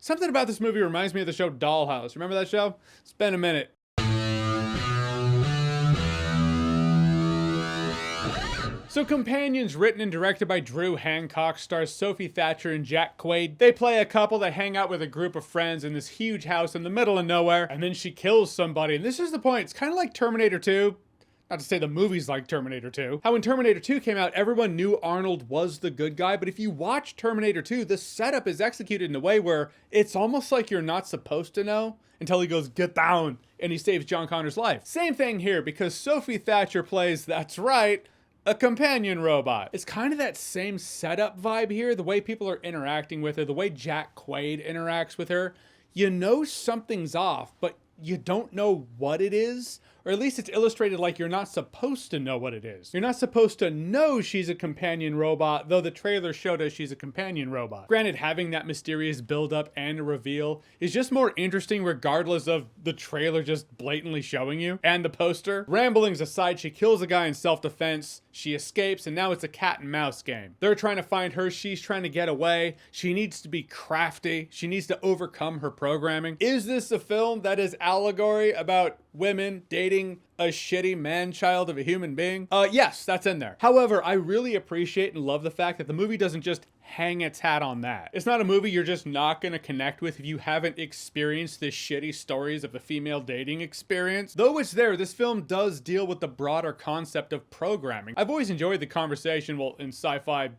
Something about this movie reminds me of the show Dollhouse. Remember that show? It's been a minute. So Companions, written and directed by Drew Hancock, stars Sophie Thatcher and Jack Quaid. They play a couple that hang out with a group of friends in this huge house in the middle of nowhere, and then she kills somebody. And this is the point. It's kind of like Terminator 2. Not to say the movie's like Terminator 2. How when Terminator 2 came out, everyone knew Arnold was the good guy, but if you watch Terminator 2, the setup is executed in a way where it's almost like you're not supposed to know until he goes, "Get down," and he saves John Connor's life. Same thing here, because Sophie Thatcher plays, that's right, a companion robot. It's kind of that same setup vibe here, the way people are interacting with her, the way Jack Quaid interacts with her. You know something's off, but you don't know what it is, or at least it's illustrated like you're not supposed to know what it is. You're not supposed to know she's a companion robot, though the trailer showed us she's a companion robot. Granted, having that mysterious build-up and a reveal is just more interesting regardless of the trailer just blatantly showing you, and the poster. Ramblings aside, she kills a guy in self-defense, she escapes, and now it's a cat and mouse game. They're trying to find her, she's trying to get away, she needs to be crafty, she needs to overcome her programming. Is this a film that is allegory about women dating a shitty man-child of a human being? Yes, that's in there. However, I really appreciate and love the fact that the movie doesn't just hang its hat on that. It's not a movie you're just not gonna connect with if you haven't experienced the shitty stories of the female dating experience. Though it's there, this film does deal with the broader concept of programming. I've always enjoyed the conversation, well, in sci-fi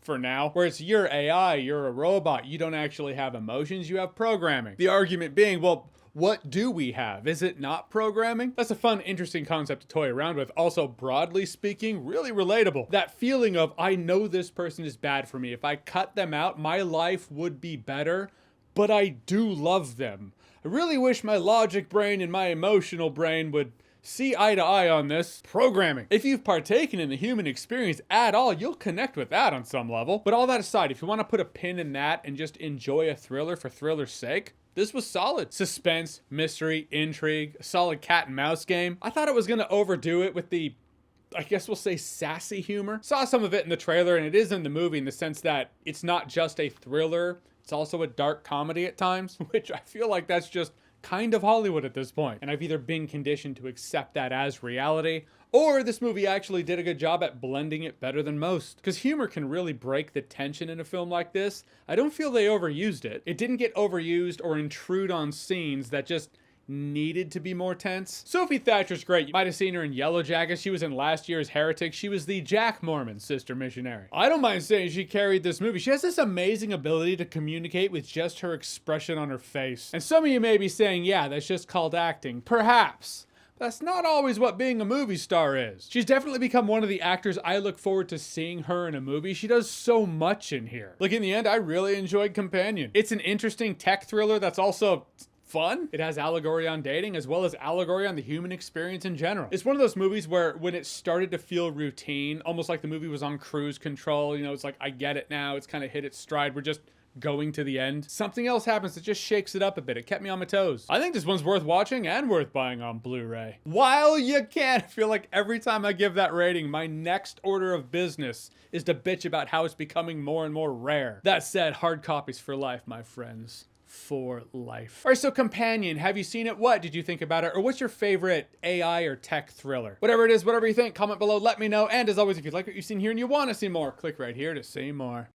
for now, where it's you're AI, you're a robot, you don't actually have emotions, you have programming. The argument being, well, what do we have? Is it not programming? That's a fun, interesting concept to toy around with. Also, broadly speaking, really relatable. That feeling of, I know this person is bad for me. If I cut them out, my life would be better, but I do love them. I really wish my logic brain and my emotional brain would see eye to eye on this. Programming. If you've partaken in the human experience at all, you'll connect with that on some level. But all that aside, if you want to put a pin in that and just enjoy a thriller for thriller's sake, this was solid. Suspense, mystery, intrigue, a solid cat and mouse game. I thought it was gonna overdo it with the, I guess we'll say, sassy humor. Saw some of it in the trailer, and it is in the movie in the sense that it's not just a thriller, it's also a dark comedy at times, which I feel like that's just kind of Hollywood at this point. And I've either been conditioned to accept that as reality, or this movie actually did a good job at blending it better than most. Because humor can really break the tension in a film like this. I don't feel they overused it. It didn't get overused or intrude on scenes that just needed to be more tense. Sophie Thatcher's great. You might have seen her in Yellow Jackets. She was in last year's Heretic. She was the Jack Mormon sister missionary. I don't mind saying she carried this movie. She has this amazing ability to communicate with just her expression on her face. And some of you may be saying, yeah, that's just called acting. Perhaps. That's not always what being a movie star is. She's definitely become one of the actors I look forward to seeing her in a movie. She does so much in here. Like, in the end, I really enjoyed Companion. It's an interesting tech thriller that's also fun. It has allegory on dating as well as allegory on the human experience in general. It's one of those movies where when it started to feel routine, almost like the movie was on cruise control, you know, it's like, I get it now, it's kind of hit its stride, we're just going to the end. Something else happens that just shakes it up a bit. It kept me on my toes. I think this one's worth watching and worth buying on Blu-ray. While you can, I feel like every time I give that rating, my next order of business is to bitch about how it's becoming more and more rare. That said, hard copies for life, my friends. For life. All right, so Companion, have you seen it? What did you think about it? Or what's your favorite AI or tech thriller? Whatever it is, whatever you think, comment below, let me know. And as always, if you like what you've seen here and you want to see more, click right here to see more.